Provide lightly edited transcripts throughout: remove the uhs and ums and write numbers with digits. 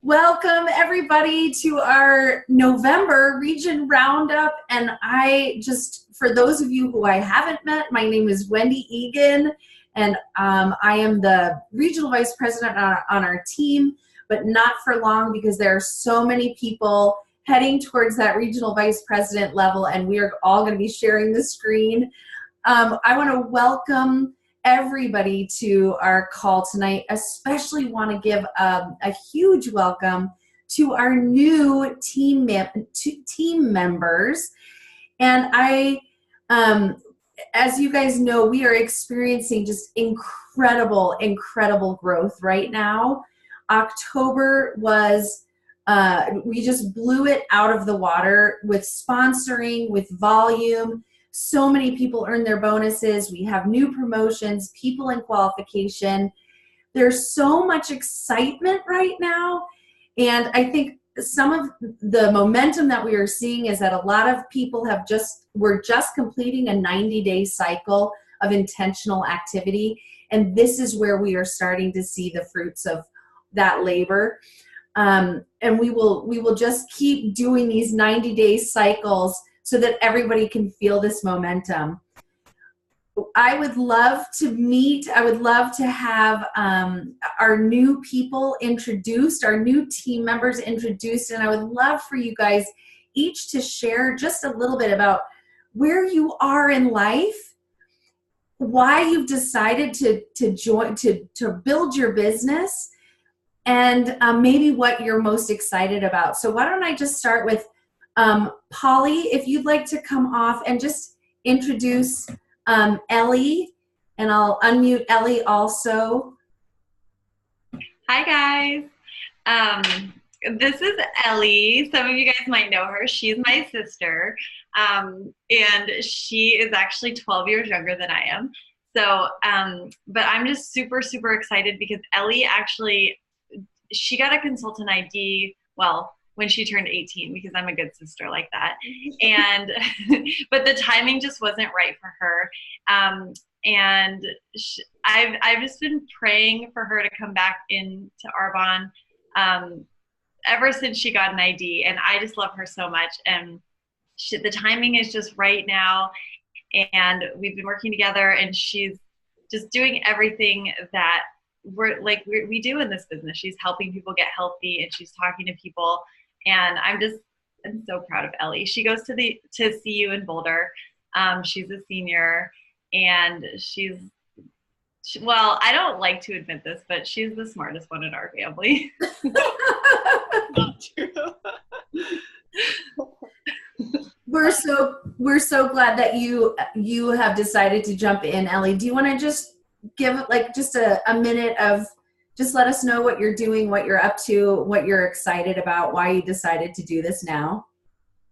Welcome everybody to our November Region Roundup. And for those of you who I haven't met, my name is Wendy Egan, and I am the Regional Vice President on our team, but not for long because there are so many people heading towards that Regional Vice President level, and we are all going to be sharing the screen. I want to welcome everybody to our call tonight. Especially want to give a huge welcome to our new team members. And as you guys know, we are experiencing just incredible growth right now. October was, we just blew it out of the water with sponsoring, with volume. So many people earn their bonuses. We have new promotions, people in qualification. There's so much excitement right now. And I think some of the momentum that we are seeing is that a lot of people we're just completing a 90-day cycle of intentional activity. And this is where we are starting to see the fruits of that labor. And we will just keep doing these 90-day cycles so that everybody can feel this momentum. I would love to have our new people introduced, our new team members introduced, and I would love for you guys each to share just a little bit about where you are in life, why you've decided to build your business, and maybe what you're most excited about. So why don't I just start with Polly, if you'd like to come off and just introduce Ellie, and I'll unmute Ellie also. Hi guys, this is Ellie. Some of you guys might know her. She's my sister, and she is actually 12 years younger than I am. So, but I'm just super excited because Ellie she got a consultant ID, when she turned 18, because I'm a good sister like that. And, but the timing just wasn't right for her. And I've just been praying for her to come back into Arbonne ever since she got an ID. And I just love her so much. And the timing is just right now. And we've been working together, and she's just doing everything that we do in this business. She's helping people get healthy, and she's talking to people. And I'm so proud of Ellie. She goes to CU in Boulder. She's a senior, and I don't like to admit this, but she's the smartest one in our family. Not true. We're so glad that you have decided to jump in, Ellie. Do you want to just give just a minute of just let us know what you're doing, what you're up to, what you're excited about, why you decided to do this now?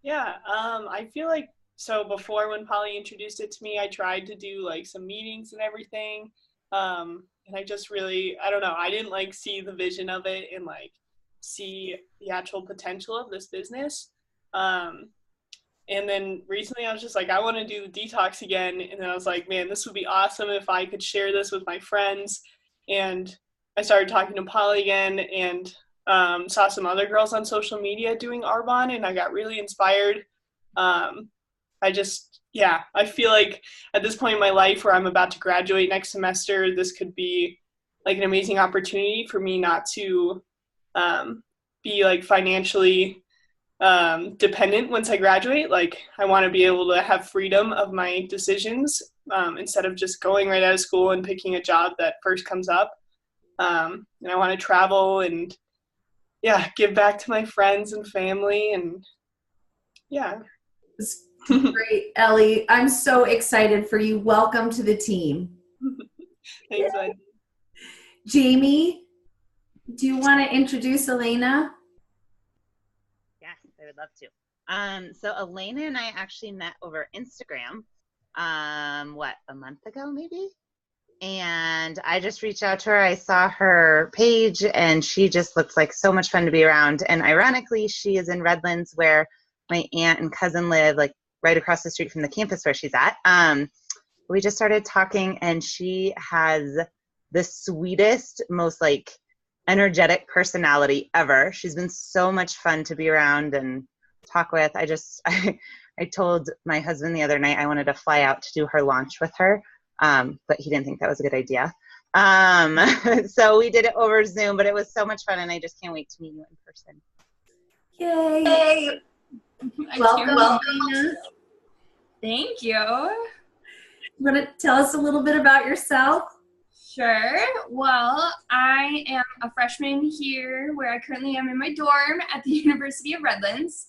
Yeah, I feel like, so before when Polly introduced it to me, I tried to do some meetings and everything. And I just really, I don't know, I didn't see the vision of it and see the actual potential of this business. And then recently I was just I want to do the detox again. And then I was like, man, this would be awesome if I could share this with my friends. And I started talking to Polly again, and saw some other girls on social media doing Arbonne, and I got really inspired. I feel like at this point in my life where I'm about to graduate next semester, this could be an amazing opportunity for me not to be financially dependent once I graduate. I want to be able to have freedom of my decisions instead of just going right out of school and picking a job that first comes up. And I want to travel and give back to my friends and family, and It's great, Ellie. I'm so excited for you. Welcome to the team. Thanks, Wendy. Jamie, do you want to introduce Elena? Yes, I would love to. So Elena and I actually met over Instagram, a month ago maybe? And I just reached out to her. I saw her page, and she just looks like so much fun to be around. And ironically, she is in Redlands, where my aunt and cousin live, right across the street from the campus where she's at. We just started talking, and she has the sweetest, most energetic personality ever. She's been so much fun to be around and talk with. I told my husband the other night I wanted to fly out to do her launch with her, but he didn't think that was a good idea. So we did it over Zoom, but it was so much fun, and I just can't wait to meet you in person. Yay! Welcome, Elena. Thank you. You want to tell us a little bit about yourself? Sure. Well, I am a freshman here where I currently am in my dorm at the University of Redlands.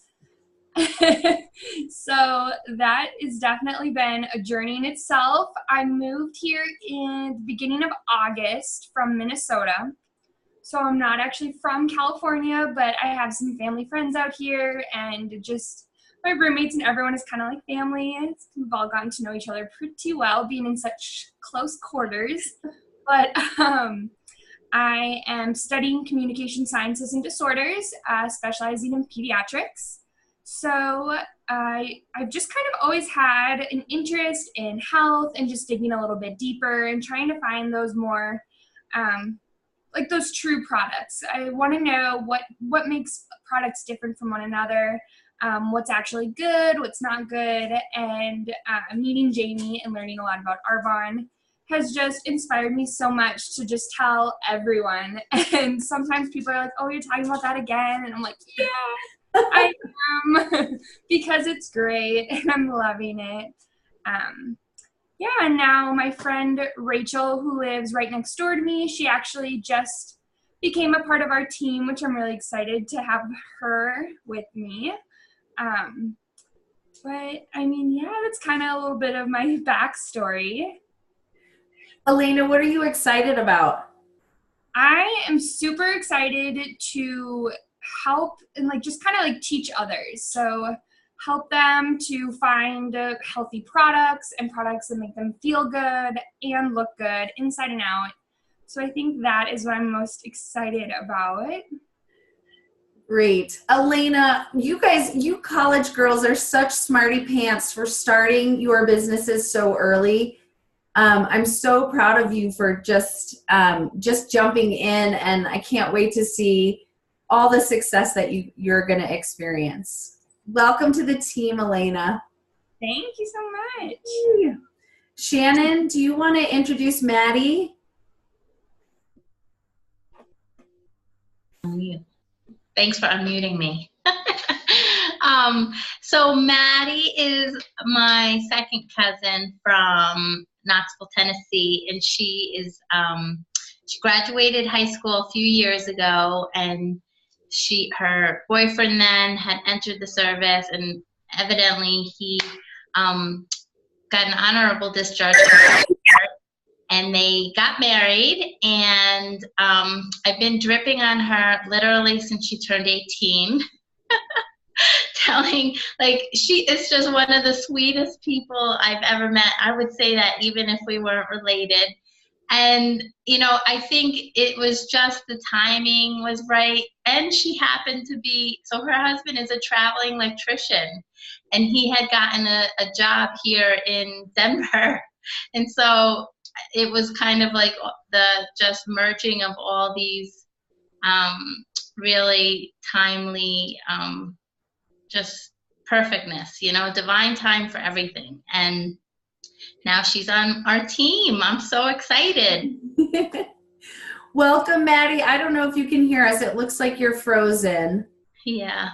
So that has definitely been a journey in itself. I moved here in the beginning of August from Minnesota. So I'm not actually from California, but I have some family friends out here, and just my roommates and everyone is kind of like family. We've all gotten to know each other pretty well, being in such close quarters. But I am studying communication sciences and disorders, specializing in pediatrics. So I've just kind of always had an interest in health and just digging a little bit deeper and trying to find those more, like those true products. I want to know what makes products different from one another, what's actually good, what's not good, and meeting Jamie and learning a lot about Arbonne has just inspired me so much to just tell everyone. And sometimes people are like, oh, you're talking about that again? And I'm like, yeah, I am, because it's great and I'm loving it. Yeah, and now my friend Rachel, who lives right next door to me, she actually just became a part of our team, which I'm really excited to have her with me. But I mean, yeah, that's kind of a little bit of my backstory. Elena, what are you excited about? I am super excited to help and like just kind of like teach others. So help them to find healthy products and products that make them feel good and look good inside and out. So I think that is what I'm most excited about. Great. Elena, you college girls are such smarty pants for starting your businesses so early. I'm so proud of you for just jumping in, and I can't wait to see all the success that you're going to experience. Welcome to the team, Elena. Thank you so much. Shannon, do you want to introduce Maddie? Thanks for unmuting me. So Maddie is my second cousin from Knoxville, Tennessee, and she graduated high school a few years ago, and her boyfriend then had entered the service, and evidently he got an honorable discharge and they got married, and I've been dripping on her literally since she turned 18. Telling, like, she is just one of the sweetest people I've ever met. I would say that even if we weren't related. And, you know, I think it was just the timing was right. And she happened to be, so her husband is a traveling electrician, and he had gotten a job here in Denver. And so it was kind of like the just merging of all these really timely just perfectness, you know, divine time for everything. And now she's on our team. I'm so excited. Welcome, Maddie. I don't know if you can hear us. It looks like you're frozen. Yeah.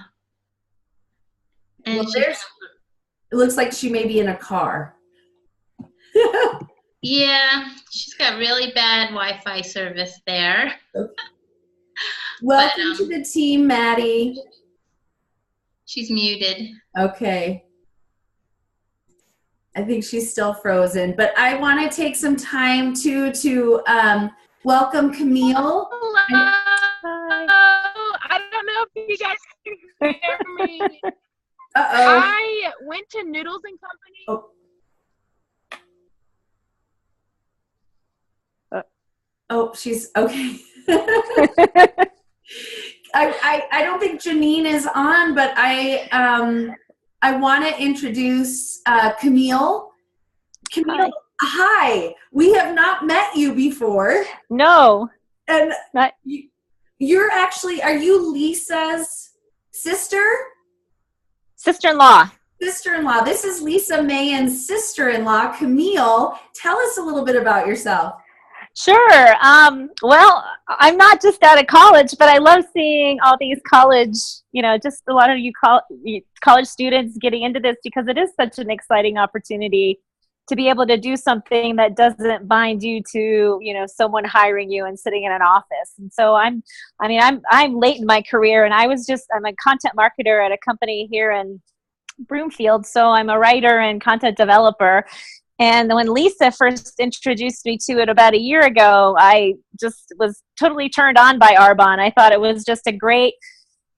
And well, it looks like she may be in a car. Yeah, she's got really bad Wi-Fi service there. Welcome to the team, Maddie. She's muted. Okay. I think she's still frozen, but I want to take some time to welcome Camille. Hello. I don't know if you guys can hear me. Uh-oh. I went to Noodles and Company. Oh, she's okay. I don't think Janine is on, but I want to introduce Camille. Camille, hi. We have not met you before. No. And not. Are you Lisa's sister? Sister-in-law. Sister-in-law. This is Lisa Mayen's sister-in-law, Camille. Tell us a little bit about yourself. Sure. Well, I'm not just out of college, but I love seeing all these college, just a lot of you college students getting into this, because it is such an exciting opportunity to be able to do something that doesn't bind you to, someone hiring you and sitting in an office. And so I'm late in my career, and I'm a content marketer at a company here in Broomfield. So I'm a writer and content developer. And when Lisa first introduced me to it about a year ago, I just was totally turned on by Arbonne. I thought it was just a great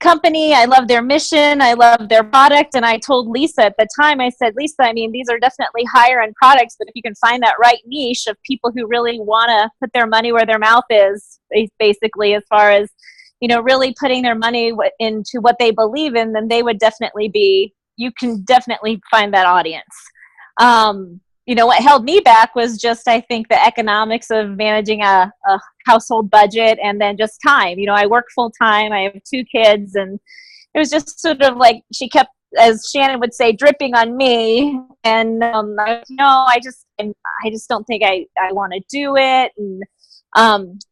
company. I love their mission. I love their product. And I told Lisa at the time, I said, Lisa, these are definitely higher end products, but if you can find that right niche of people who really want to put their money where their mouth is, basically, as far as, really putting their money into what they believe in, then you can definitely find that audience. What held me back was just, I think, the economics of managing a household budget, and then just time. I work full time. I have 2 kids, and it was just sort of like she kept, as Shannon would say, dripping on me. And I just don't think I want to do it. And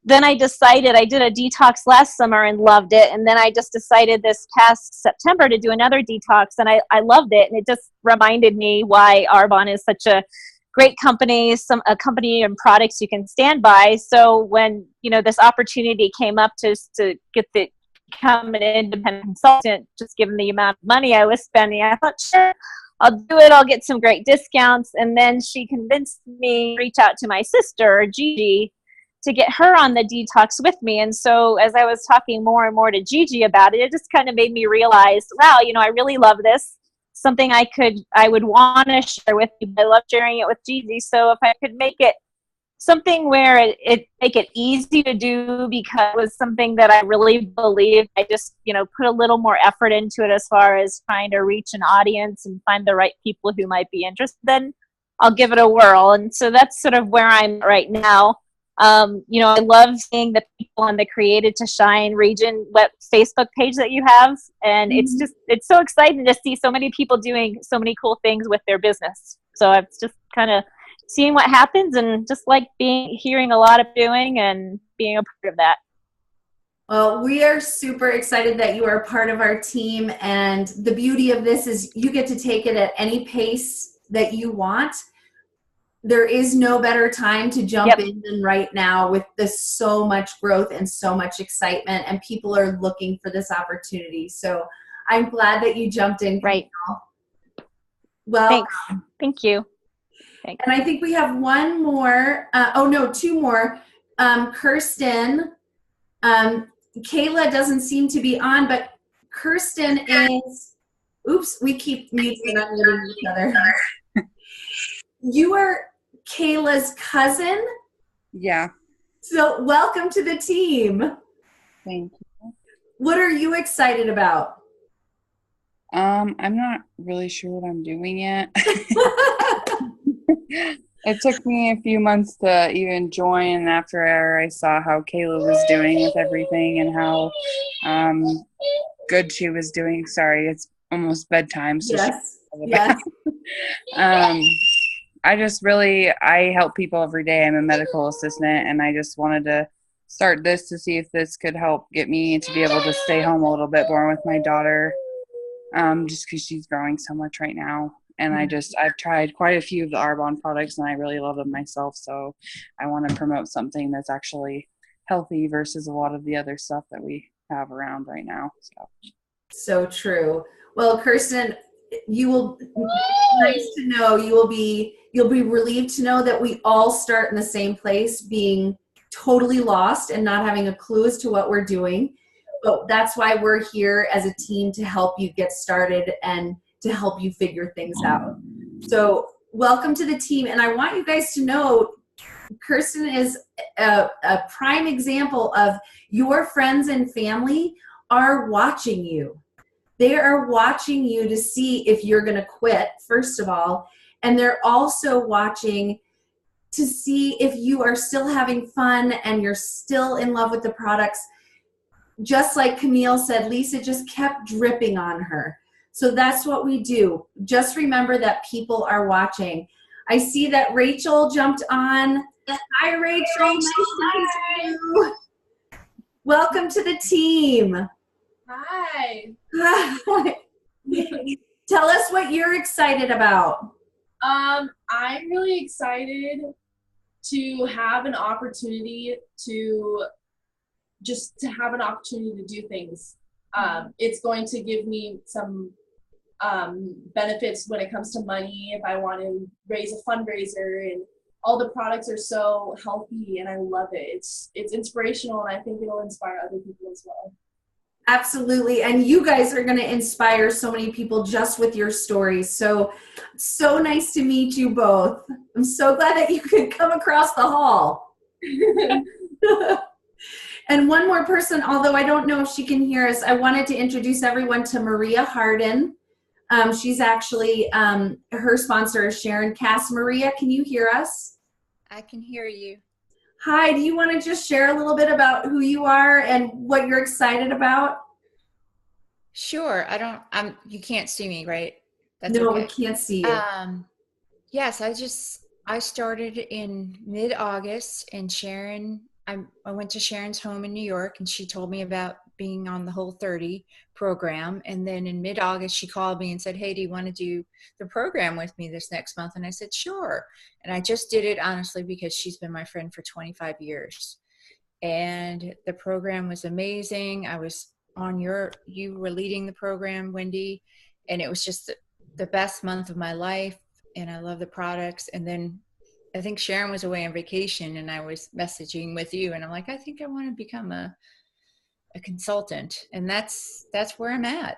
then I decided, I did a detox last summer and loved it. And then I just decided this past September to do another detox, and I loved it. And it just reminded me why Arbonne is such a great company, a company and products you can stand by. So when, this opportunity came up to become an independent consultant, just given the amount of money I was spending, I thought, sure, I'll do it. I'll get some great discounts. And then she convinced me to reach out to my sister, Gigi, to get her on the detox with me. And so as I was talking more and more to Gigi about it, it just kind of made me realize, wow, I really love this. Something I would want to share with you. I love sharing it with Gigi. So if I could make it something where it make it easy to do, because it was something that I really believed, I just, put a little more effort into it as far as trying to reach an audience and find the right people who might be interested, then I'll give it a whirl. And so that's sort of where I'm right now. I love seeing the people on the Created to Shine region Facebook page that you have. And it's so exciting to see so many people doing so many cool things with their business. So it's just kind of seeing what happens, and just like hearing a lot of doing and being a part of that. Well, we are super excited that you are part of our team. And the beauty of this is you get to take it at any pace that you want. There is no better time to jump in than right now, with so much growth and so much excitement, and people are looking for this opportunity. So I'm glad that you jumped in. Right. Well, thanks. Thank you. Thanks. And I think we have one more. 2 more. Kirsten. Kayla doesn't seem to be on, but Kirsten is. Oops, we keep muting and unmuting each other. You are Kayla's cousin? Yeah. So welcome to the team. Thank you. What are you excited about? I'm not really sure what I'm doing yet. It took me a few months to even join after I saw how Kayla was doing with everything and how good she was doing. Sorry, it's almost bedtime. So yes. I help people every day. I'm a medical assistant, and I just wanted to start this to see if this could help get me to be able to stay home a little bit more with my daughter, just because she's growing so much right now. And I've tried quite a few of the Arbonne products, and I really love them myself. So I want to promote something that's actually healthy versus a lot of the other stuff that we have around right now. So true. Well, Kirsten, nice to know you'll be relieved to know that we all start in the same place, being totally lost and not having a clue as to what we're doing. But that's why we're here as a team, to help you get started and to help you figure things out. So welcome to the team. And I want you guys to know Kirsten is a prime example of your friends and family are watching you. They are watching you to see if you're going to quit, first of all. And they're also watching to see if you are still having fun and you're still in love with the products. just like Camille said, Lisa just kept dripping on her. So that's what we do. Just remember that people are watching. I see that Rachel jumped on. Hi, Rachel. Nice to meet you. Welcome to the team. Hi. Hi. Tell us what you're excited about. I'm really excited to have an opportunity to have an opportunity to do things. It's going to give me some benefits when it comes to money if I want to raise a fundraiser, and all the products are so healthy and I love it. It's inspirational, and I think it'll inspire other people as well. Absolutely. And you guys are going to inspire so many people just with your stories. So nice to meet you both. I'm so glad that you could come across the hall. And one more person, although I don't know if she can hear us, I wanted to introduce everyone to Maria Harden. She's actually, her sponsor is Sharon Cass. Maria, can you hear us? I can hear you. Hi, do you want to just share a little bit about who you are and what you're excited about? Sure. You can't see me, right? That's no, okay. We can't see you. Yes, I started in mid-August, and Sharon, I went to Sharon's home in New York, and she told me about being on the Whole30 program. And then in mid-August, she called me and said, hey, do you want to do the program with me this next month? And I said, sure. And I just did it, honestly, because she's been my friend for 25 years. And the program was amazing. I was on you were leading the program, Wendy, and it was just the best month of my life. And I love the products. And then I think Sharon was away on vacation, and I was messaging with you, and I'm like, I think I want to become a consultant. And that's where I'm at.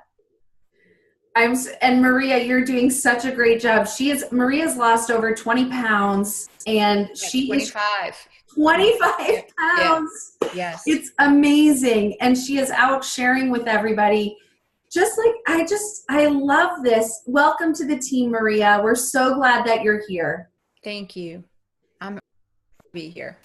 And Maria, you're doing such a great job. Maria's lost over 20 pounds, and she 25. is 25 pounds. Yes. It's amazing. And she is out sharing with everybody. Just like, I love this. Welcome to the team, Maria. We're so glad that you're here. Thank you. I'm happy to be here.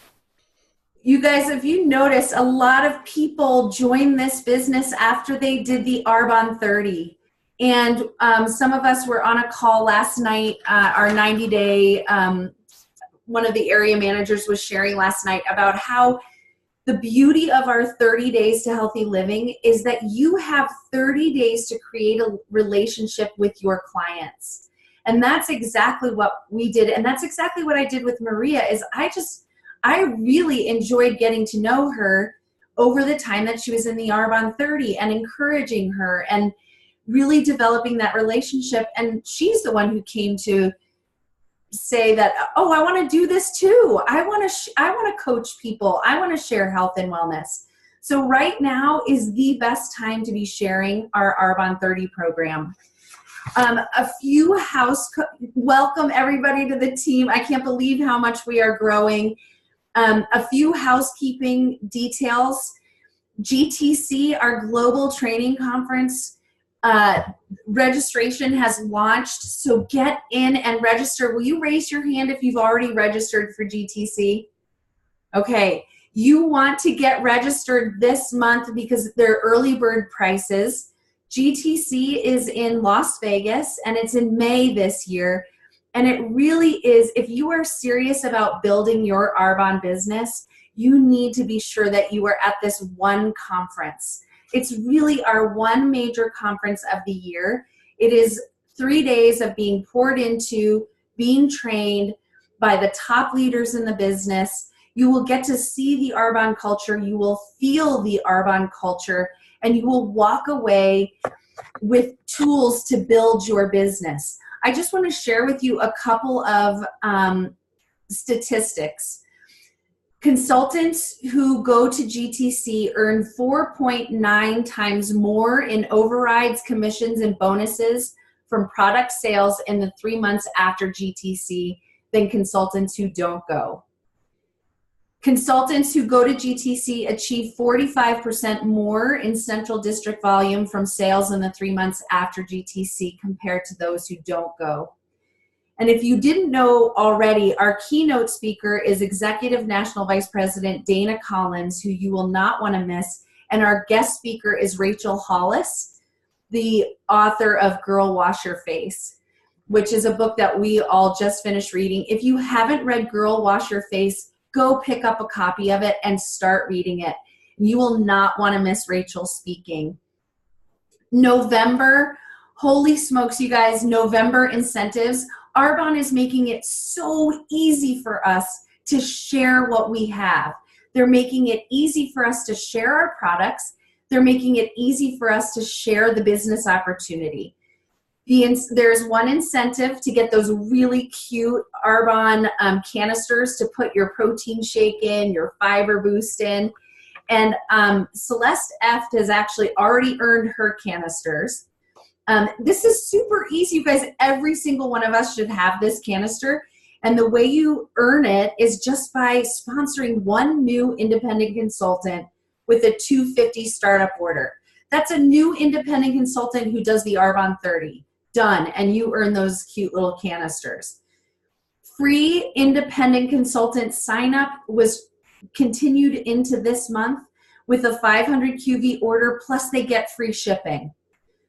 You guys, if you notice, a lot of people joined this business after they did the Arbonne 30. And some of us were on a call last night, our 90-day, one of the area managers was sharing last night about how the beauty of our 30 days to healthy living is that you have 30 days to create a relationship with your clients. And that's exactly what we did. And that's exactly what I did with Maria. Is I really enjoyed getting to know her over the time that she was in the Arbonne 30 and encouraging her and really developing that relationship. And she's the one who came to say that, oh, I want to do this too. I want to coach people. I want to share health and wellness. So right now is the best time to be sharing our Arbonne 30 program. Welcome everybody to the team. I can't believe how much we are growing. A few housekeeping details. GTC, our global training conference, registration has launched, so get in and register. Will you raise your hand if you've already registered for GTC? Okay, you want to get registered this month because they're early bird prices. GTC is in Las Vegas, and it's in May this year. And it really is, if you are serious about building your Arbonne business, you need to be sure that you are at this one conference. It's really our one major conference of the year. It is 3 days of being poured into, being trained by the top leaders in the business. You will get to see the Arbonne culture. You will feel the Arbonne culture, and you will walk away with tools to build your business. I just want to share with you a couple of statistics. Consultants who go to GTC earn 4.9 times more in overrides, commissions, and bonuses from product sales in the 3 months after GTC than consultants who don't go. Consultants who go to GTC achieve 45% more in central district volume from sales in the 3 months after GTC compared to those who don't go. And if you didn't know already, our keynote speaker is Executive National Vice President Dana Collins, who you will not want to miss. And our guest speaker is Rachel Hollis, the author of Girl Wash Your Face, which is a book that we all just finished reading. If you haven't read Girl Wash Your Face, go pick up a copy of it and start reading it. You will not want to miss Rachel speaking. November, holy smokes, you guys, November incentives. Arbonne is making it so easy for us to share what we have. They're making it easy for us to share our products. They're making it easy for us to share the business opportunity. There's one incentive to get those really cute Arbonne canisters to put your protein shake in, your fiber boost in. And Celeste F has actually already earned her canisters. This is super easy, you guys. Every single one of us should have this canister. And the way you earn it is just by sponsoring one new independent consultant with a $250 startup order. That's a new independent consultant who does the Arbonne 30. Done. And you earn those cute little canisters. Free independent consultant sign up was continued into this month with a 500 QV order, plus they get free shipping.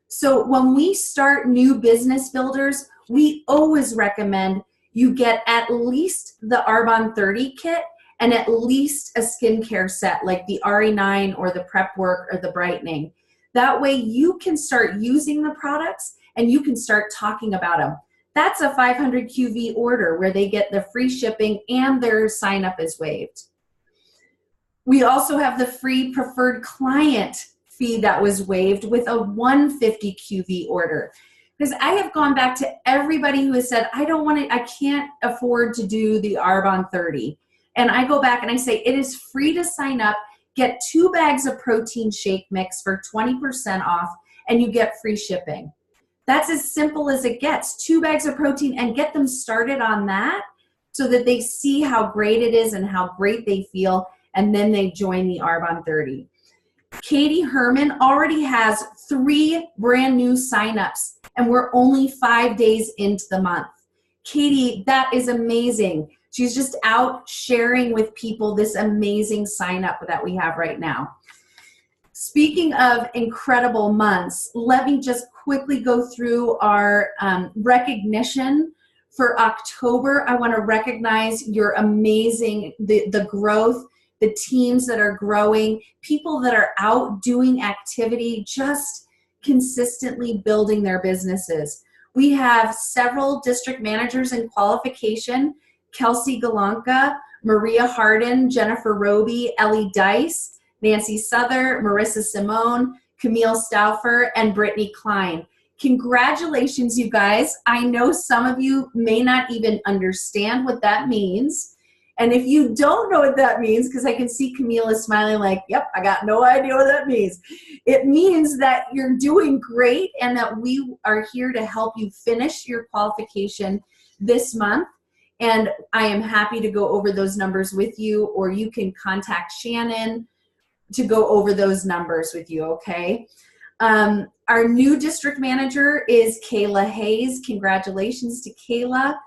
So when we start new business builders, we always recommend you get at least the Arbonne 30 kit and at least a skincare set like the RE9 or the Prep Work or the Brightening. That way you can start using the products and you can start talking about them. That's a 500 QV order where they get the free shipping and their sign up is waived. We also have the free preferred client fee that was waived with a 150 QV order. Because I have gone back to everybody who has said, I can't afford to do the Arbonne 30. And I go back and I say, it is free to sign up, get 2 bags of protein shake mix for 20% off, and you get free shipping. That's as simple as it gets. 2 bags of protein and get them started on that so that they see how great it is and how great they feel, and then they join the Arbonne 30. Katie Herman already has 3 brand new signups, and we're only 5 days into the month. Katie, that is amazing. She's just out sharing with people this amazing sign up that we have right now. Speaking of incredible months, let me just quickly go through our recognition for October. I want to recognize your amazing, the growth, the teams that are growing, people that are out doing activity, just consistently building their businesses. We have several district managers in qualification: Kelsey Galanka, Maria Harden, Jennifer Roby, Ellie Dice, Nancy Souther, Marissa Simone, Camille Stauffer, and Brittany Klein. Congratulations, you guys. I know some of you may not even understand what that means. And if you don't know what that means, because I can see Camila smiling like, yep, I got no idea what that means. It means that you're doing great and that we are here to help you finish your qualification this month. And I am happy to go over those numbers with you, or you can contact Shannon to go over those numbers with you, okay? Our new district manager is Kayla Hayes. Congratulations to Kayla.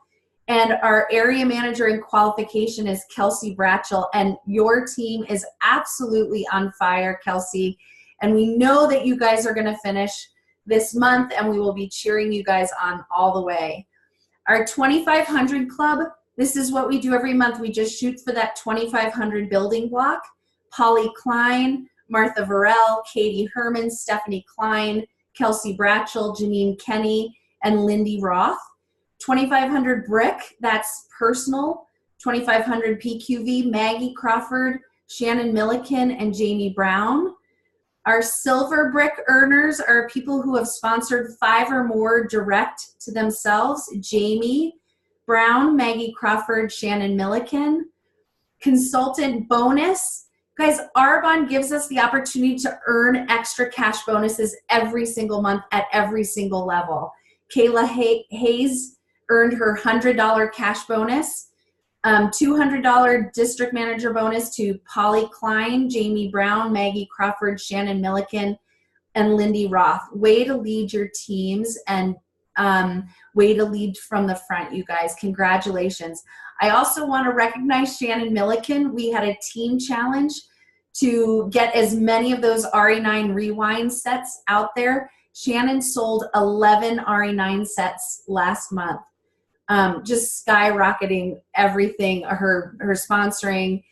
And our area manager in qualification is Kelsey Bratchell. And your team is absolutely on fire, Kelsey. And we know that you guys are going to finish this month, and we will be cheering you guys on all the way. Our 2500 club, this is what we do every month. We just shoot for that 2500 building block. Polly Klein, Martha Varell, Katie Herman, Stephanie Klein, Kelsey Bratchell, Janine Kenny, and Lindy Roth. 2500 brick, that's personal. 2500 PQV, Maggie Crawford, Shannon Milliken, and Jamie Brown. Our silver brick earners are people who have sponsored 5 or more direct to themselves: Jamie Brown, Maggie Crawford, Shannon Milliken. Consultant bonus, guys, Arbonne gives us the opportunity to earn extra cash bonuses every single month at every single level. Kayla Hayes earned her $100 cash bonus. $200 district manager bonus to Polly Klein, Jamie Brown, Maggie Crawford, Shannon Milliken, and Lindy Roth. Way to lead your teams and way to lead from the front, you guys. Congratulations. I also want to recognize Shannon Milliken. We had a team challenge to get as many of those RE9 rewind sets out there. Shannon sold 11 RE9 sets last month. Just skyrocketing everything, her sponsoring,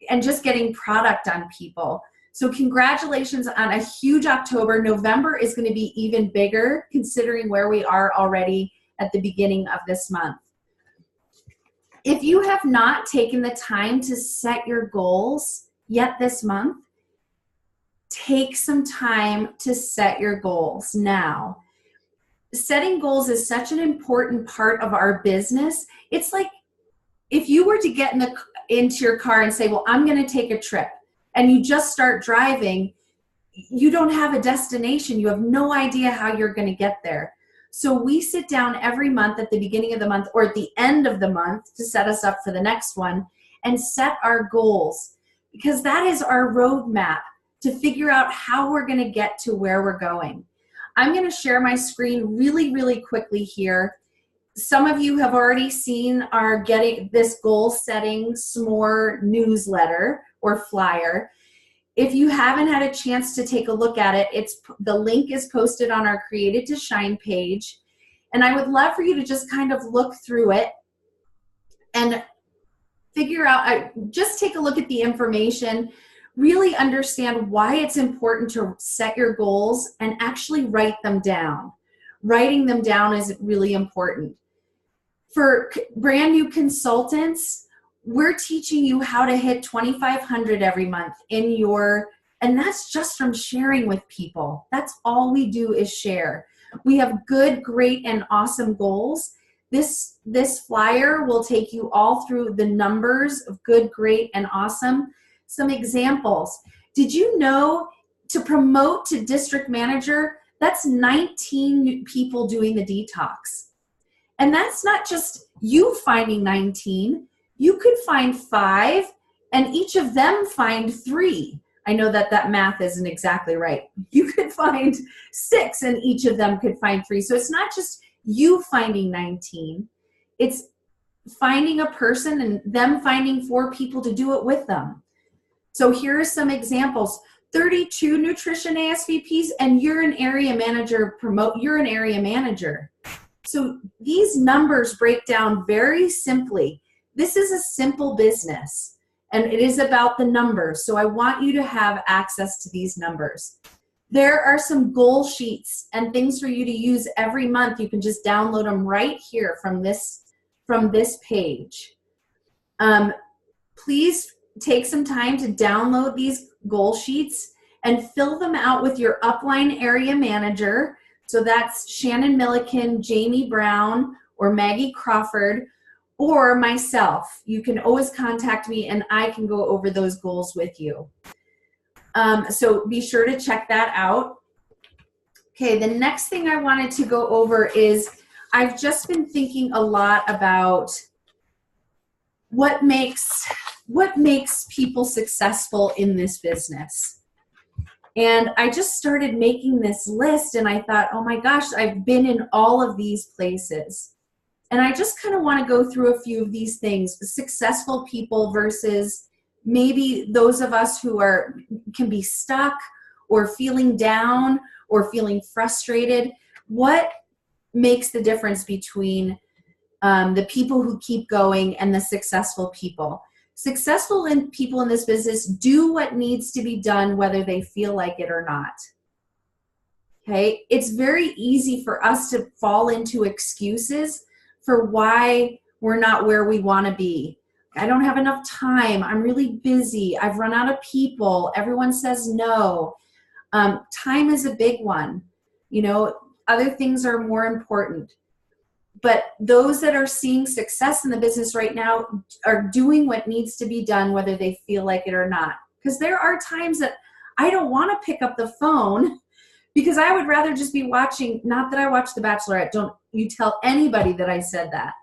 and just getting product on people. So congratulations on a huge October. November is going to be even bigger considering where we are already at the beginning of this month. If you have not taken the time to set your goals yet this month, take some time to set your goals now. Setting goals is such an important part of our business. It's like if you were to get into your car and say, well, I'm going to take a trip, and you just start driving, you don't have a destination. You have no idea how you're going to get there. So we sit down every month at the beginning of the month or at the end of the month to set us up for the next one and set our goals, because that is our roadmap to figure out how we're going to get to where we're going. I'm going to share my screen really, really quickly here. Some of you have already seen our Getting This Goal Setting S'more newsletter or flyer. If you haven't had a chance to take a look at it, the link is posted on our Created to Shine page. And I would love for you to just kind of look through it and figure out, just take a look at the information, really understand why it's important to set your goals and actually write them down. Writing them down is really important. For brand new consultants, we're teaching you how to hit 2,500 every month and that's just from sharing with people. That's all we do is share. We have good, great, and awesome goals. This flyer will take you all through the numbers of good, great, and awesome. Some examples. Did you know to promote to district manager, that's 19 people doing the detox? And that's not just you finding 19. You could find 5 and each of them find 3. I know that math isn't exactly right. You could find 6 and each of them could find 3. So it's not just you finding 19. It's finding a person and them finding 4 people to do it with them. So here are some examples. 32 nutrition ASVPs and you're an area manager, you're an area manager. So these numbers break down very simply. This is a simple business and it is about the numbers. So I want you to have access to these numbers. There are some goal sheets and things for you to use every month. You can just download them right here from this page. Please take some time to download these goal sheets and fill them out with your upline area manager. So that's Shannon Milliken, Jamie Brown, or Maggie Crawford, or myself. You can always contact me and I can go over those goals with you. So be sure to check that out. Okay, the next thing I wanted to go over is I've just been thinking a lot about what makes people successful in this business. And I just started making this list and I thought, oh my gosh, I've been in all of these places. And I just kind of want to go through a few of these things, successful people versus maybe those of us who can be stuck or feeling down or feeling frustrated. What makes the difference between the people who keep going and the successful people? Successful people in this business do what needs to be done whether they feel like it or not. Okay, it's very easy for us to fall into excuses for why we're not where we want to be. I don't have enough time. I'm really busy. I've run out of people. Everyone says no. Time is a big one. You know, other things are more important. But those that are seeing success in the business right now are doing what needs to be done whether they feel like it or not. Because there are times that I don't want to pick up the phone because I would rather just be watching, not that I watch The Bachelorette, don't you tell anybody that I said that.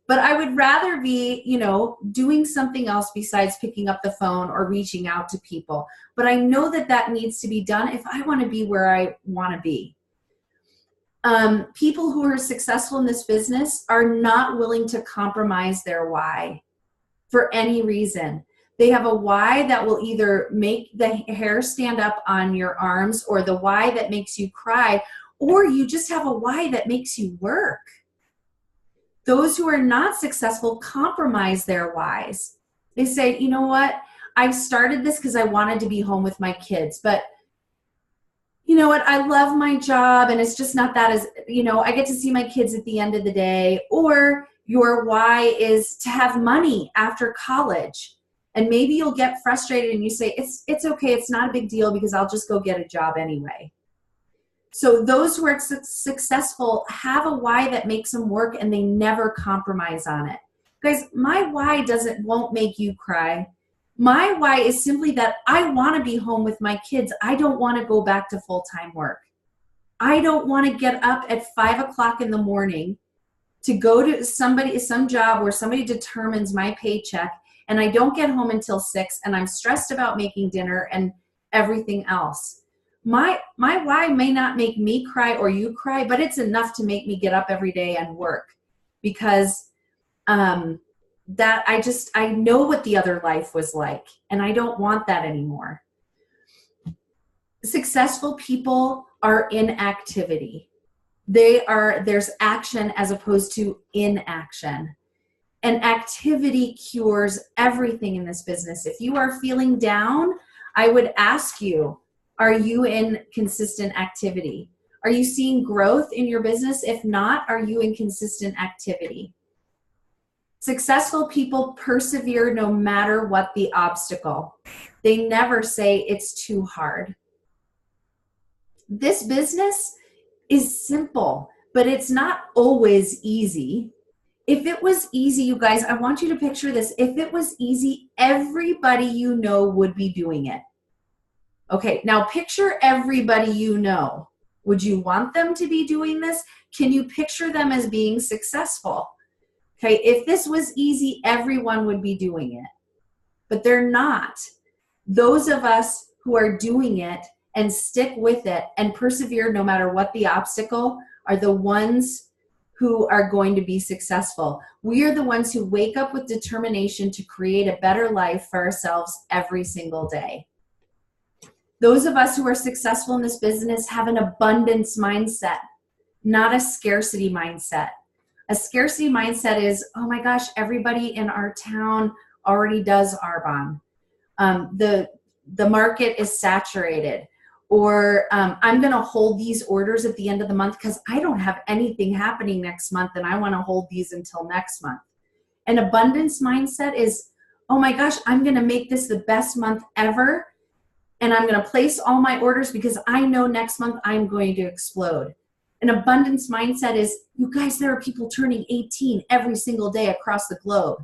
But I would rather be, you know, doing something else besides picking up the phone or reaching out to people. But I know that that needs to be done if I want to be where I want to be. People who are successful in this business are not willing to compromise their why for any reason. They have a why that will either make the hair stand up on your arms, or the why that makes you cry, or you just have a why that makes you work. Those who are not successful compromise their whys. They say, you know what? I started this because I wanted to be home with my kids, but you know what? I love my job and it's just not that as, I get to see my kids at the end of the day. Or your why is to have money after college. And maybe you'll get frustrated and you say, it's okay. It's not a big deal because I'll just go get a job anyway. So those who are successful have a why that makes them work, and they never compromise on it. Guys, my why won't make you cry. My why is simply that I want to be home with my kids. I don't want to go back to full-time work. I don't want to get up at 5 o'clock in the morning to go to some job where somebody determines my paycheck, and I don't get home until 6, and I'm stressed about making dinner and everything else. My why may not make me cry or you cry, but it's enough to make me get up every day and work, because that I know what the other life was like, and I don't want that anymore. Successful people are in activity. There's action as opposed to inaction. And activity cures everything in this business. If you are feeling down, I would ask you, are you in consistent activity? Are you seeing growth in your business? If not, are you in consistent activity? Successful people persevere no matter what the obstacle. They never say it's too hard. This business is simple, but it's not always easy. If it was easy, you guys, I want you to picture this. If it was easy, everybody you know would be doing it. Okay, now picture everybody you know. Would you want them to be doing this? Can you picture them as being successful? Okay, if this was easy, everyone would be doing it. But they're not. Those of us who are doing it and stick with it and persevere no matter what the obstacle are the ones who are going to be successful. We are the ones who wake up with determination to create a better life for ourselves every single day. Those of us who are successful in this business have an abundance mindset, not a scarcity mindset. A scarcity mindset is, oh my gosh, everybody in our town already does Arbonne. The market is saturated. Or I'm going to hold these orders at the end of the month because I don't have anything happening next month and I want to hold these until next month. An abundance mindset is, oh my gosh, I'm going to make this the best month ever. And I'm going to place all my orders because I know next month I'm going to explode. An abundance mindset is, you guys, there are people turning 18 every single day across the globe.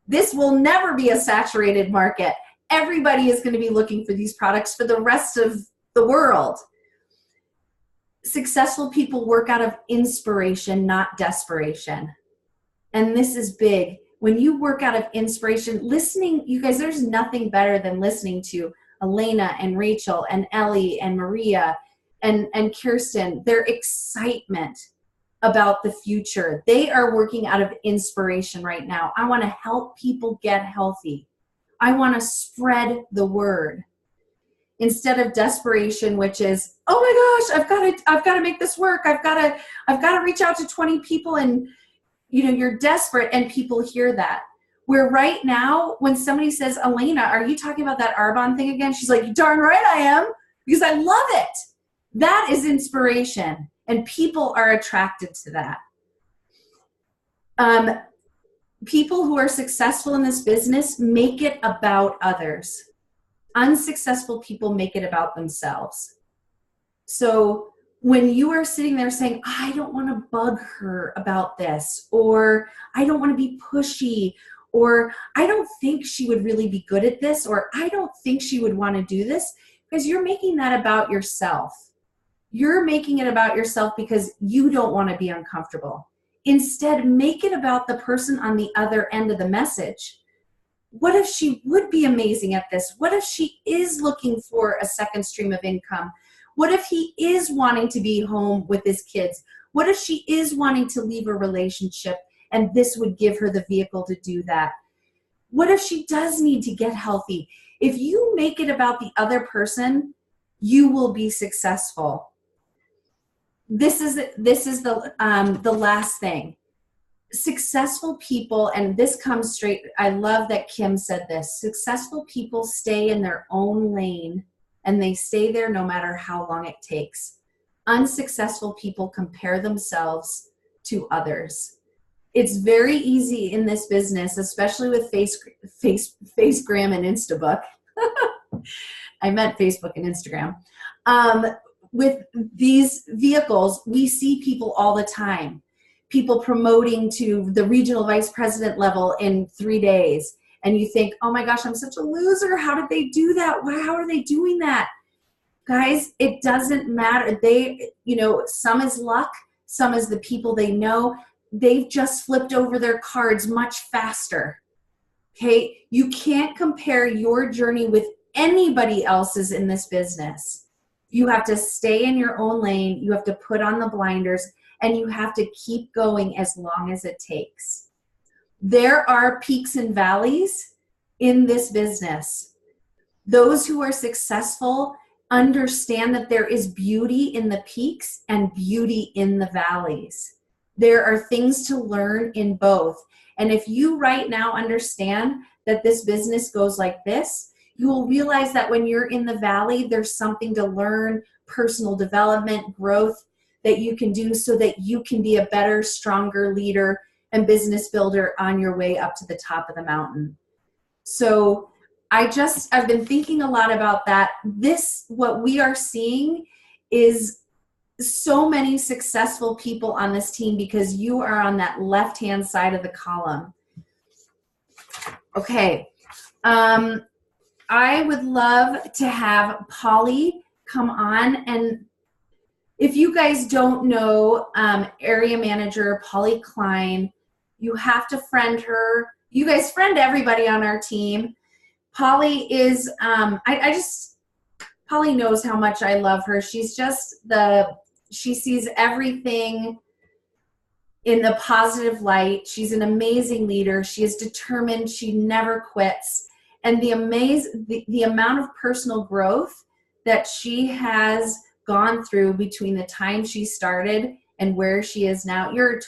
This will never be a saturated market. Everybody is going to be looking for these products for the rest of the world. Successful people work out of inspiration, not desperation. And this is big. When you work out of inspiration, listening, you guys, there's nothing better than listening to Elena and Rachel and Ellie and Maria and Kirsten, their excitement about the future. They are working out of inspiration right now. I want to help people get healthy. I want to spread the word. Instead of desperation, which is, oh my gosh, I've got to make this work. I've got to reach out to 20 people, and you're desperate and people hear that. Where right now, when somebody says, Elena, are you talking about that Arbonne thing again? She's like, darn right I am, because I love it. That is inspiration, and people are attracted to that. People who are successful in this business make it about others. Unsuccessful people make it about themselves. So when you are sitting there saying, I don't want to bug her about this, or I don't want to be pushy, or I don't think she would really be good at this, or I don't think she would want to do this, because you're making that about yourself. You're making it about yourself because you don't want to be uncomfortable. Instead, make it about the person on the other end of the message. What if she would be amazing at this? What if she is looking for a second stream of income? What if he is wanting to be home with his kids? What if she is wanting to leave a relationship and this would give her the vehicle to do that? What if she does need to get healthy? If you make it about the other person, you will be successful. This is the last thing. Successful people, and this comes straight, I love that Kim said this, successful people stay in their own lane, and they stay there no matter how long it takes. Unsuccessful people compare themselves to others. It's very easy in this business, especially with Facegram and Instabook. I meant Facebook and Instagram. With these vehicles, we see people all the time. People promoting to the regional vice president level in 3 days. And you think, oh my gosh, I'm such a loser. How did they do that? How are they doing that? Guys, it doesn't matter. Some is luck, some is the people they know. They've just flipped over their cards much faster. Okay? You can't compare your journey with anybody else's in this business. You have to stay in your own lane. You have to put on the blinders, and you have to keep going as long as it takes. There are peaks and valleys in this business. Those who are successful understand that there is beauty in the peaks and beauty in the valleys. There are things to learn in both. And if you right now understand that this business goes like this, you will realize that when you're in the valley, there's something to learn, personal development, growth that you can do so that you can be a better, stronger leader and business builder on your way up to the top of the mountain. So I've been thinking a lot about that. What we are seeing is so many successful people on this team because you are on that left-hand side of the column. Okay. I would love to have Polly come on. And if you guys don't know area manager Polly Klein, you have to friend her. You guys friend everybody on our team. Polly is, Polly knows how much I love her. She's just she sees everything in the positive light. She's an amazing leader. She is determined. She never quits. And the amount of personal growth that she has gone through between the time she started and where she is now, you're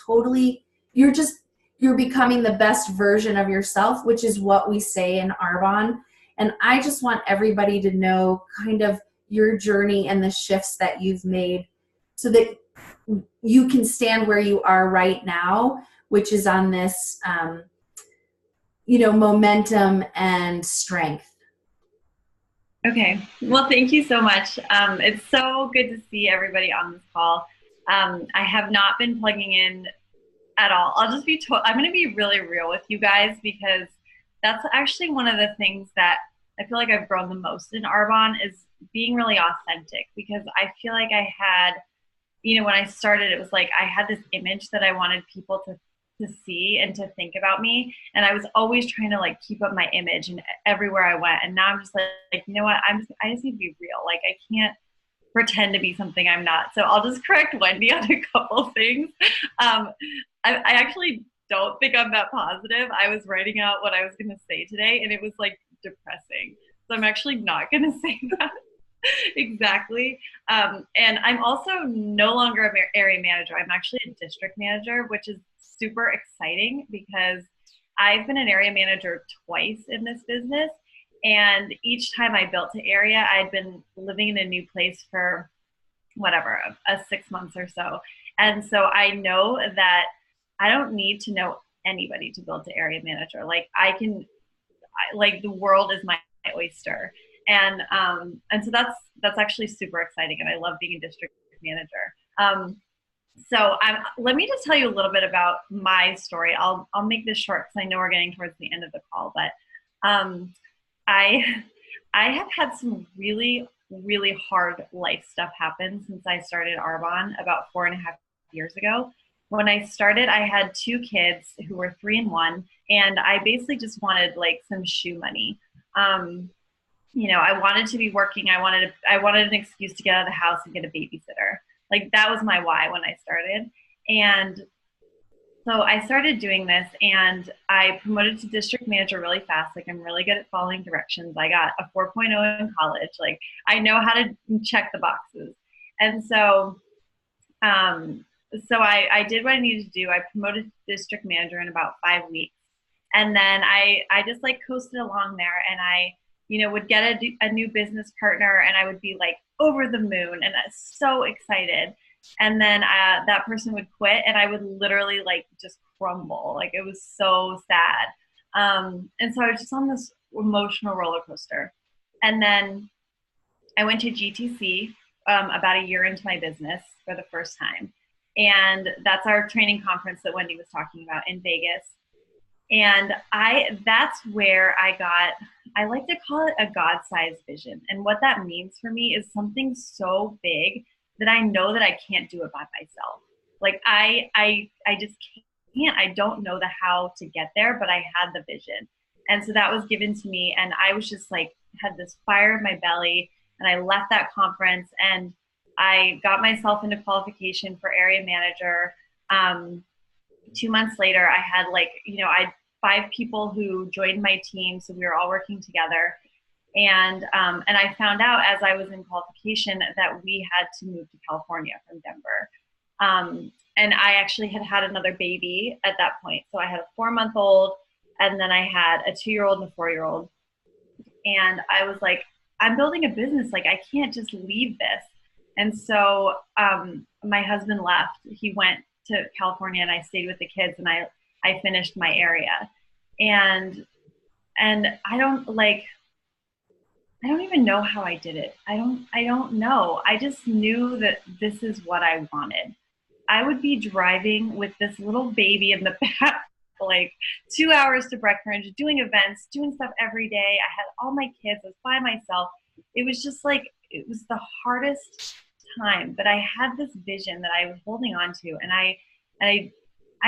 becoming the best version of yourself, which is what we say in Arbonne. And I just want everybody to know kind of your journey and the shifts that you've made so that you can stand where you are right now, which is on this, momentum and strength. Okay. Well, thank you so much. It's so good to see everybody on this call. I have not been plugging in at all. I'm going to be really real with you guys because that's actually one of the things that I feel like I've grown the most in Arbonne is being really authentic, because I feel like I had, when I started, it was like I had this image that I wanted people to see and to think about me. And I was always trying to keep up my image and everywhere I went. And now I'm just like, you know what? I just need to be real. Like, I can't pretend to be something I'm not. So I'll just correct Wendy on a couple things. I actually don't think I'm that positive. I was writing out what I was going to say today, and it was depressing. So I'm actually not going to say that exactly. And I'm also no longer an area manager. I'm actually a district manager, which is super exciting because I've been an area manager twice in this business. And each time I built to area, I'd been living in a new place for a 6 months or so. And so I know that I don't need to know anybody to build to area manager. The world is my oyster. And so that's actually super exciting. And I love being a district manager. So let me just tell you a little bit about my story. I'll make this short because I know we're getting towards the end of the call, but I have had some really, really hard life stuff happen since I started Arbonne about 4.5 years ago. When I started, I had 2 kids who were 3 and 1, and I basically just wanted some shoe money. I wanted to be working. I wanted an excuse to get out of the house and get a babysitter. That was my why when I started. And So I started doing this and I promoted to district manager really fast. Like I'm really good at following directions. I got a 4.0 in college. Like I know how to check the boxes. And um, so I did what I needed to do. I promoted to district manager in about 5 weeks. And then I just like coasted along there and I, would get a new business partner and I would be like over the moon and so excited. And then that person would quit and I would literally like just crumble. Like it was so sad. And so I was just on this emotional roller coaster. And then I went to GTC about a year into my business for the first time. And that's our training conference that Wendy was talking about in Vegas. And that's where I like to call it a God-sized vision. And what that means for me is something so big that I know that I can't do it by myself. Like I just can't. I don't know the how to get there, but I had the vision. And so that was given to me. And I was just like, had this fire in my belly. And I left that conference and I got myself into qualification for area manager. 2 months later, I had I had 5 people who joined my team. So we were all working together. And I found out as I was in qualification that we had to move to California from Denver. And I actually had another baby at that point. So I had a 4-month-old and then I had a 2-year-old and a 4-year-old. And I was like, I'm building a business. Like I can't just leave this. And so my husband left. He went to California and I stayed with the kids and I finished my area. And I don't even know how I did it. I don't know. I just knew that this is what I wanted. I would be driving with this little baby in the back, like 2 hours to Breckenridge, doing events, doing stuff every day. I had all my kids. I was by myself. It was just like, it was the hardest time, but I had this vision that I was holding on to. And I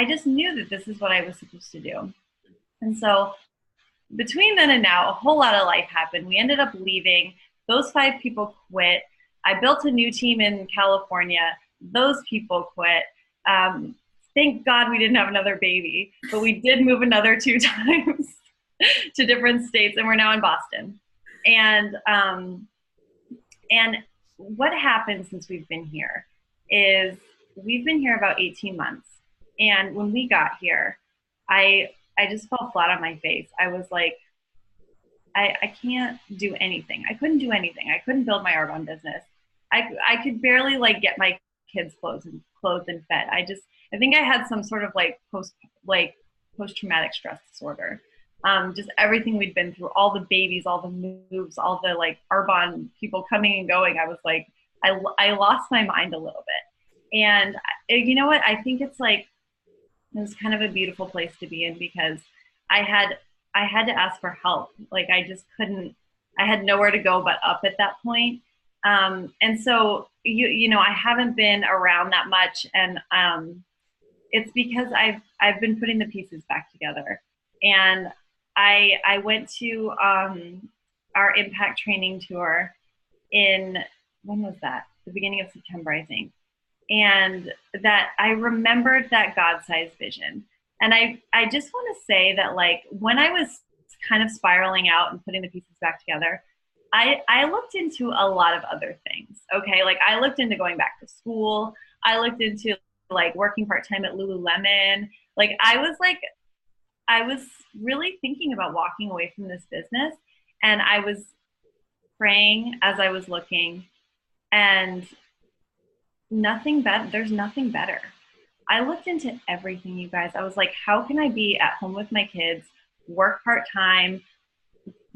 just knew that this is what I was supposed to do. And so between then and now, a whole lot of life happened. We ended up leaving. Those 5 people quit. I built a new team in California. Those people quit. Thank God we didn't have another baby, but we did move another 2 times to different states, and we're now in Boston. And what happened since we've been here is we've been here about 18 months. And when we got here, I just fell flat on my face. I was like, I can't do anything. I couldn't do anything. I couldn't build my Arbonne business. I could barely like get my kids clothed and fed. I think I had some sort of post-traumatic stress disorder. Just everything we'd been through, all the babies, all the moves, all the like Arbonne people coming and going. I was like, I lost my mind a little bit. And you know what? I think it was kind of a beautiful place to be in because I had to ask for help. Like I just couldn't, I had nowhere to go but up at that point. And so, I haven't been around that much. And it's because I've been putting the pieces back together. And I went to our impact training tour when was that? The beginning of September, I think. And that I remembered that God-sized vision. And I just want to say that like when I was kind of spiraling out and putting the pieces back together, I looked into a lot of other things. Okay. Like I looked into going back to school. I looked into like working part-time at Lululemon. Like I was really thinking about walking away from this business, and I was praying as I was looking, and there's nothing better. I looked into everything, you guys. I was like, how can I be at home with my kids, work part-time,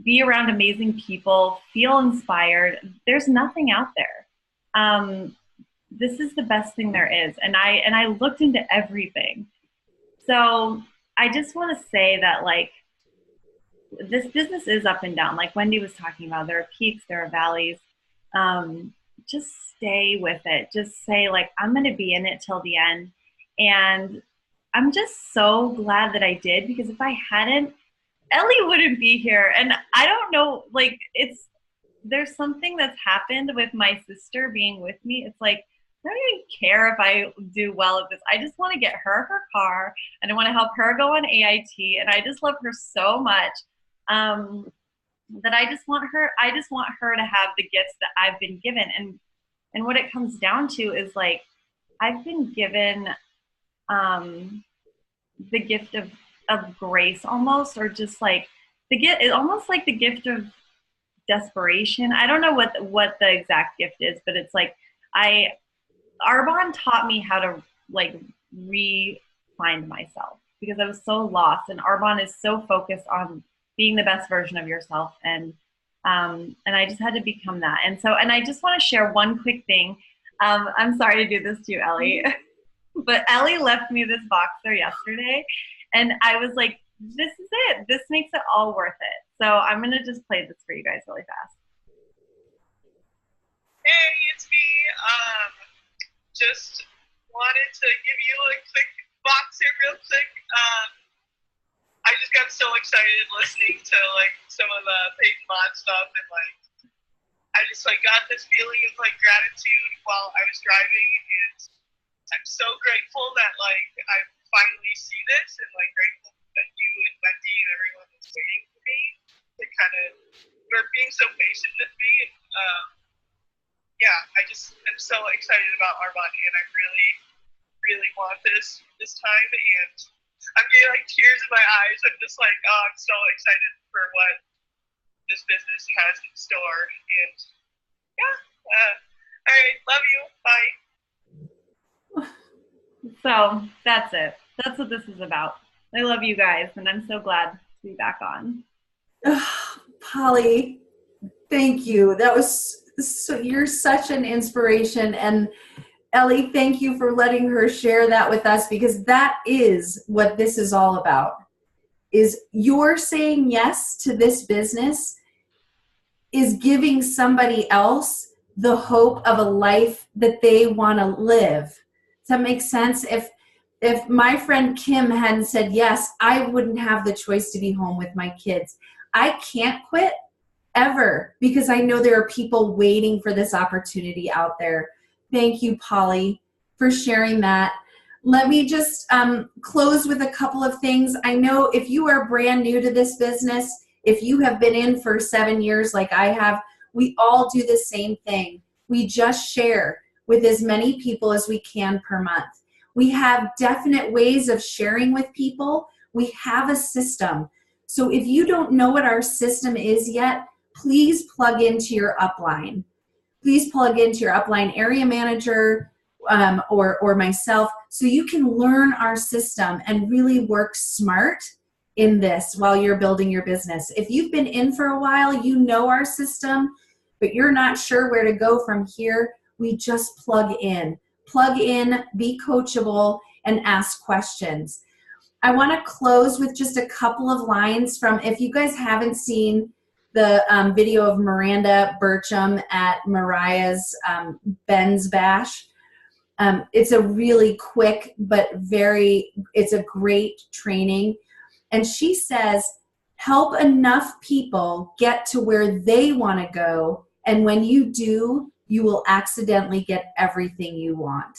be around amazing people, feel inspired? There's nothing out there. This is the best thing there is. And I looked into everything. So I just want to say that like this business is up and down. Like Wendy was talking about, there are peaks, there are valleys. Just stay with it. Just say like, I'm going to be in it till the end. And I'm just so glad that I did, because if I hadn't, Ellie wouldn't be here. And I don't know, like there's something that's happened with my sister being with me. It's like I don't even care if I do well at this. I just want to get her car, and I want to help her go on AIT, and I just love her so much that I just want her to have the gifts that I've been given. And what it comes down to is like, I've been given the gift of grace almost, or just like almost like the gift of desperation. I don't know what the exact gift is, but it's like Arbonne taught me how to like re-find myself, because I was so lost, and Arbonne is so focused on being the best version of yourself, and I just had to become that. And I just want to share one quick thing. I'm sorry to do this to you, Ellie, but Ellie left me this boxer yesterday, and I was like, this is it. This makes it all worth it. So I'm going to just play this for you guys really fast. Hey, it's me. Just wanted to give you a quick box here real quick. I just got so excited listening to like some of the Peyton Mod stuff, and like I just like got this feeling of like gratitude while I was driving, and I'm so grateful that like I finally see this, and like grateful that you and Wendy and everyone is waiting for me to kind of, for being so patient with me. And, yeah, I just am so excited about Arbonne, and I really, really want this time, and I'm getting like tears in my eyes. I'm just like, oh, I'm so excited for what this business has in store, and yeah, all right, love you, bye. So that's it. That's what this is about. I love you guys, and I'm so glad to be back on. Polly, thank you. That was so, you're such an inspiration. And Ellie, thank you for letting her share that with us, because that is what this is all about. Is you're saying yes to this business is giving somebody else the hope of a life that they want to live. Does that make sense? If my friend Kim hadn't said yes, I wouldn't have the choice to be home with my kids. I can't quit ever, because I know there are people waiting for this opportunity out there. Thank you, Polly, for sharing that. Let me just close with a couple of things. I know if you are brand new to this business, if you have been in for 7 years like I have, we all do the same thing. We just share with as many people as we can per month. We have definite ways of sharing with people. We have a system. So if you don't know what our system is yet, please plug into your upline. Please plug into your upline area manager or myself, so you can learn our system and really work smart in this while you're building your business. If you've been in for a while, you know our system, but you're not sure where to go from here, we just plug in. Plug in, be coachable, and ask questions. I want to close with just a couple of lines from, if you guys haven't seen the video of Miranda Burcham at Mariah's Ben's Bash. It's a really quick, but it's a great training. And she says, help enough people get to where they want to go. And when you do, you will accidentally get everything you want.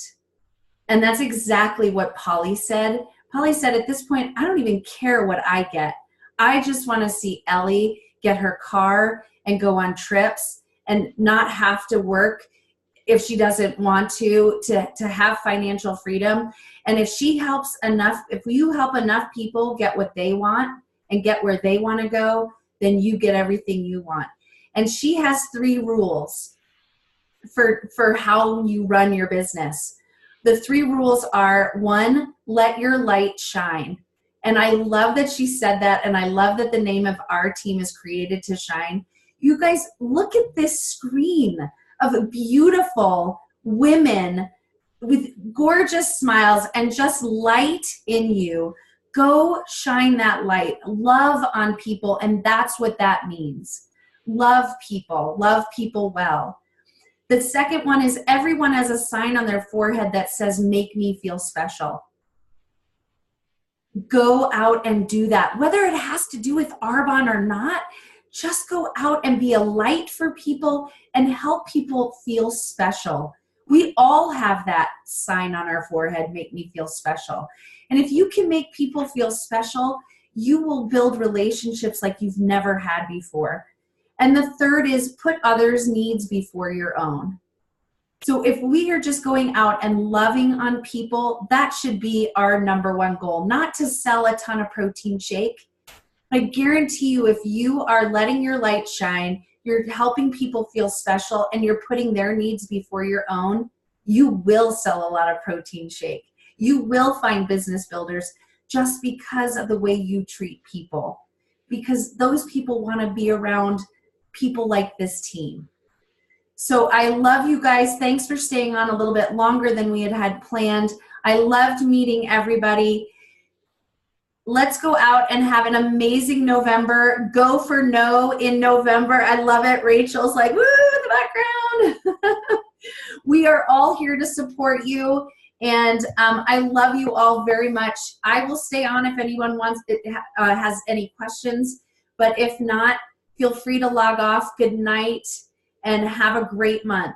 And that's exactly what Polly said. Polly said, at this point, I don't even care what I get. I just want to see Ellie get her car and go on trips and not have to work if she doesn't want to have financial freedom. And if you help enough people get what they want and get where they want to go, then you get everything you want. And she has 3 rules for how you run your business. The 3 rules are: 1, let your light shine. And I love that she said that, and I love that the name of our team is Created to Shine. You guys, look at this screen of beautiful women with gorgeous smiles and just light in you. Go shine that light. Love on people, and that's what that means. Love people well. The second one is, everyone has a sign on their forehead that says, make me feel special. Go out and do that. Whether it has to do with Arbonne or not, just go out and be a light for people and help people feel special. We all have that sign on our forehead, make me feel special. And if you can make people feel special, you will build relationships like you've never had before. And the third is put others' needs before your own. So if we are just going out and loving on people, that should be our number one goal, not to sell a ton of protein shake. I guarantee you, if you are letting your light shine, you're helping people feel special, and you're putting their needs before your own, you will sell a lot of protein shake. You will find business builders just because of the way you treat people, because those people want to be around people like this team. So I love you guys. Thanks for staying on a little bit longer than we had planned. I loved meeting everybody. Let's go out and have an amazing November. Go for no in November. I love it. Rachel's like, woo, in the background. We are all here to support you. And I love you all very much. I will stay on if anyone wants has any questions. But if not, feel free to log off. Good night and have a great month.